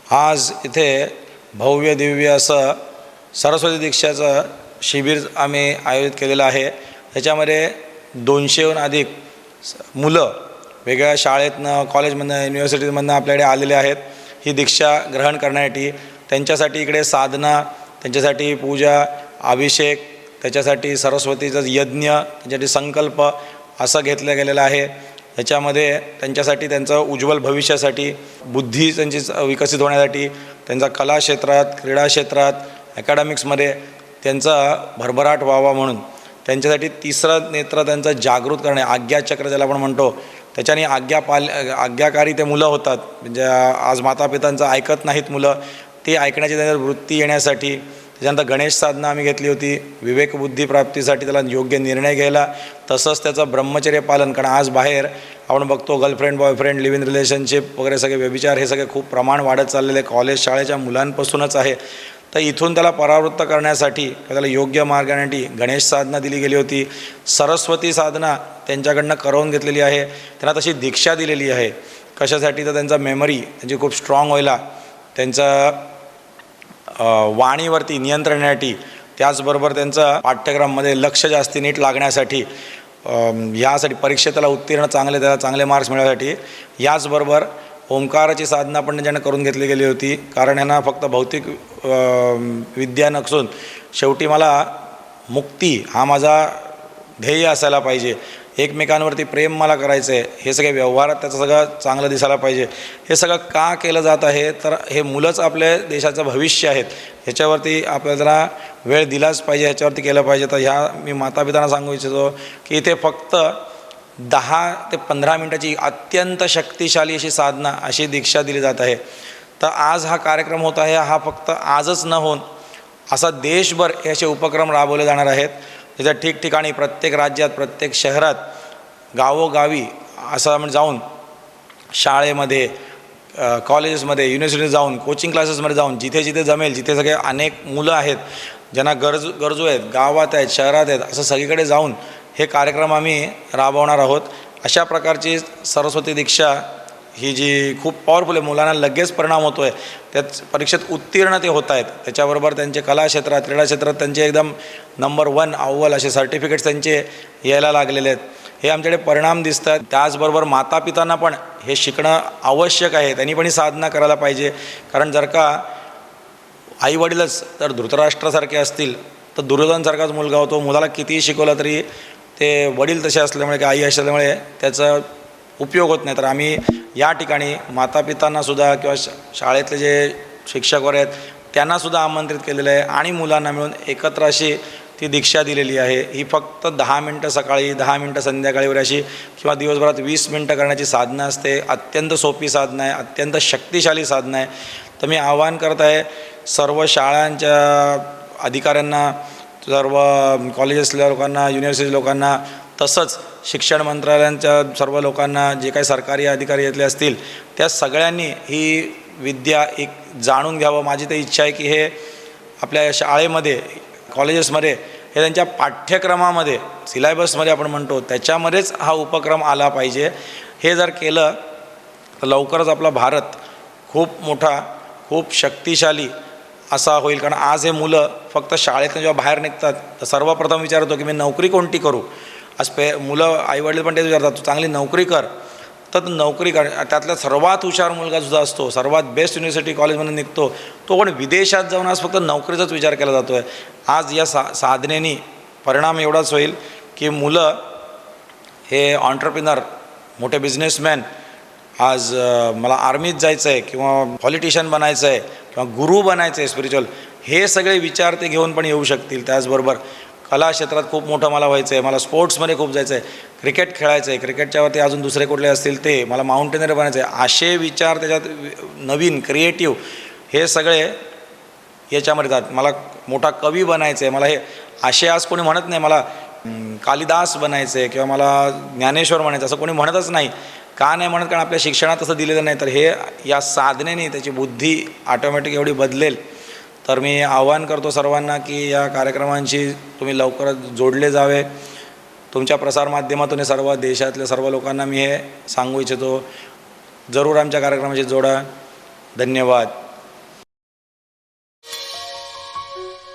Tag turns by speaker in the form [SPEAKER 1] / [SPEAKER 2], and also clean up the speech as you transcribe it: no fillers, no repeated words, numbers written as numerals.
[SPEAKER 1] आज इथे भव्य दिव्य असं सरस्वती दीक्षाचं शिबिर आम्ही आयोजित केलेलं आहे। त्याच्यामध्ये 200हून अधिक मुलं वेगळ्या शाळेतनं, कॉलेजमधनं, युनिव्हर्सिटीमधनं आपल्याकडे आलेले आहेत ही दीक्षा ग्रहण करण्यासाठी। त्यांच्यासाठी इकडे साधना, त्यांच्यासाठी पूजा, अभिषेक, त्याच्यासाठी सरस्वतीचा यज्ञ, त्याच्यासाठी संकल्प असं घेतलं गेलेलं आहे। याच्यामध्ये त्यांच्यासाठी त्यांचं उज्ज्वल भविष्यासाठी, बुद्धी त्यांची विकसित होण्यासाठी, त्यांचा कला क्षेत्रात, क्रीडा क्षेत्रात, अकॅडमिक्समध्ये त्यांचा भरभराट व्हावा म्हणून त्यांच्यासाठी तिसरं नेत्र त्यांचं जागृत करणे, आज्ञाचक्र ज्याला आपण म्हणतो, त्याच्याने आज्ञाकारी ते मुलं होतात। म्हणजे आज मातापितांचं ऐकत नाहीत मुलं, ते ऐकण्याची त्यांच्यात वृत्ती येण्यासाठी। त्याच्यानंतर गणेश साधना आम्ही घेतली होती विवेकबुद्धी प्राप्तीसाठी, त्याला योग्य निर्णय घ्यायला, तसंच त्याचं ब्रह्मचर्य पालन। कारण आज बाहेर आपण बघतो girlfriend boyfriend live in relationship वगैरे सगळे व्यभिचार हे सगळे खूप प्रमाण वाढत चाललेले कॉलेज शाळेच्या मुलांपासूनच आहे। तर इथून त्याला परावृत्त करण्यासाठी, त्याला योग्य मार्गाने गणेश साधना दिली गेली होती, सरस्वती साधना त्यांच्याकडनं करवून घेतलेली आहे, त्यांना तशी दीक्षा दिलेली आहे। कशासाठी? तर त्यांचा मेमरी त्यांची खूप स्ट्रॉंग व्हायला, त्यांचा वाणीवरती नियंत्रण येण्यासाठी, त्याचबरोबर त्यांचं पाठ्यक्रमामध्ये लक्ष जास्ती नीट लागण्यासाठी, यासाठी परीक्षेत त्याला उत्तीर्ण त्याला चांगले मार्क्स मिळण्यासाठी। याचबरोबर ओंकाराची साधना पण त्यांच्यानं करून घेतली गेली होती। कारण ह्यांना फक्त भौतिक विद्या नसून शेवटी मला मुक्ती हा माझा ध्येय असायला पाहिजे, एकमेकांवरती प्रेम मला करायचं आहे, हे सगळे व्यवहारात त्याचं सगळं चांगलं दिसायला पाहिजे। हे सगळं का केलं जात आहे? तर हे मुलंच आपल्या देशाचं भविष्य आहेत, ह्याच्यावरती आपल्याला जरा वेळ दिलाच पाहिजे, ह्याच्यावरती केलं पाहिजे। तर ह्या मी मातापितांना सांगू इच्छितो की इथे फक्त 10 ते 15 मिनटाची अत्यंत शक्तिशाली अशी साधना, अशी दीक्षा दिली जात आहे। तर आज हा कार्यक्रम होत आहे, हा फक्त आजच न होऊन असा देशभर हे असे उपक्रम राबवले जाणार आहेत। त्याच्या ठिकठिकाणी प्रत्येक राज्यात, प्रत्येक शहरात, गावोगावी असं आपण जाऊन शाळेमध्ये, कॉलेजेसमध्ये, युनिव्हर्सिटीत जाऊन, कोचिंग क्लासेसमध्ये जाऊन, जिथे जिथे जमेल, जिथे सगळे अनेक मुलं आहेत ज्यांना गरजू आहेत, गावात आहेत, शहरात आहेत, असं सगळीकडे जाऊन हे कार्यक्रम आम्ही राबवणार आहोत। अशा प्रकारची सरस्वती दीक्षा ही जी खूप पॉवरफुल आहे, मुलांना लगेच परिणाम होतो आहे, त्यात परीक्षेत उत्तीर्ण ते होत आहेत। त्याच्याबरोबर त्यांचे कला क्षेत्रात, क्रीडा क्षेत्रात त्यांचे एकदम नंबर 1 अव्वल असे सर्टिफिकेट्स त्यांचे यायला लागलेले आहेत, हे आमच्याकडे परिणाम दिसतात। त्याचबरोबर मातापितांना पण हे शिकणं आवश्यक आहे, त्यांनी पण ही साधना करायला पाहिजे। कारण जर का आईवडीलच जर धृतराष्ट्रासारखे असतील तर दुर्योधनसारखाच मुलगा होतो, मुलाला कितीही शिकवलं तरी ते वडील तसे असल्यामुळे, की आई असल्यामुळे त्याचा उपयोग होत नाही। तर आम्ही या ठिकाणी मातापितांनासुद्धा किंवा शाळेतले जे शिक्षक वगैरे आहेत त्यांनासुद्धा आमंत्रित केलेलं आहे आणि मुलांना मिळून एकत्र अशी ती दीक्षा दिलेली आहे। ही फक्त 10 मिनटं सकाळी, 10 मिनटं संध्याकाळी वगैरे अशी, किंवा दिवसभरात 20 मिनटं करण्याची साधना असते। अत्यंत सोपी साधना आहे, अत्यंत शक्तिशाली साधना आहे। तर मी आवाहन करत आहे सर्व शाळांच्या अधिकाऱ्यांना, सर्व कॉलेजेसल्या लोकांना, युनिव्हर्सिटी लोकांना, तसंच शिक्षण मंत्रालयांच्या सर्व लोकांना, जे काही सरकारी अधिकारी यातले असतील त्या सगळ्यांनी ही विद्या एक जाणून घ्यावं। माझी तर इच्छा आहे की हे आपल्या शाळेमध्ये, कॉलेजेसमध्ये, हे त्यांच्या पाठ्यक्रमामध्ये, सिलेबसमध्ये आपण म्हणतो त्याच्यामध्येच हा उपक्रम आला पाहिजे। हे जर केलं तर लवकरच आपला भारत खूप मोठा, खूप शक्तिशाली असा होईल। कारण आज हे मुलं फक्त शाळेतून जेव्हा बाहेर निघतात तर सर्वप्रथम विचारतो की मी नोकरी कोणती करू। आज मुलं, आईवडील पण तेच विचारतात, तू चांगली नोकरी कर। तर नोकरी कर, त्यातला सर्वात हुशार मुलगा सुद्धा असतो, सर्वात बेस्ट युनिव्हर्सिटी कॉलेजमध्ये निघतो, तो पण विदेशात जाऊन आज फक्त नोकरीचाच विचार केला जातो आहे। आज या साधनेने परिणाम एवढाच होईल की मुलं हे ऑन्टरप्रिनर, मोठे बिझनेसमॅन, आज मला आर्मीत जायचं आहे किंवा पॉलिटिशियन बनायचं आहे किंवा गुरु बनायचं आहे स्पिरिच्युअल, हे सगळे विचार ते घेऊन पण येऊ शकतील। त्याचबरोबर कला क्षेत्रात खूप मोठं मला व्हायचं आहे, मला स्पोर्ट्समध्ये खूप जायचं आहे, क्रिकेट खेळायचं आहे, क्रिकेटच्यावरती अजून दुसरे कुठले असतील ते, मला माउंटेनर बनायचं आहे, असे विचार त्याच्यात नवीन क्रिएटिव्ह हे सगळे याच्यामध्ये जातात। मला मोठा कवी बनायचं आहे, मला हे असे आज कोणी म्हणत नाही मला कालिदास बनायचं आहे किंवा मला ज्ञानेश्वर बनायचं, असं कोणी म्हणतच नाही। का नाही म्हणत? कारण आपल्या शिक्षणात तसं दिलेलं नाही। तर हे या साधनेने त्याची बुद्धी ऑटोमॅटिक एवढी बदलेल। तर मी आवाहन करतो सर्वांना की या कार्यक्रमांशी तुम्ही लवकरच जोडले जावे। तुमच्या प्रसारमाध्यमातून सर्व देशातल्या सर्व लोकांना मी हे सांगू इच्छितो, जरूर आमच्या कार्यक्रमाशी जोडा। धन्यवाद।
[SPEAKER 2] आहे.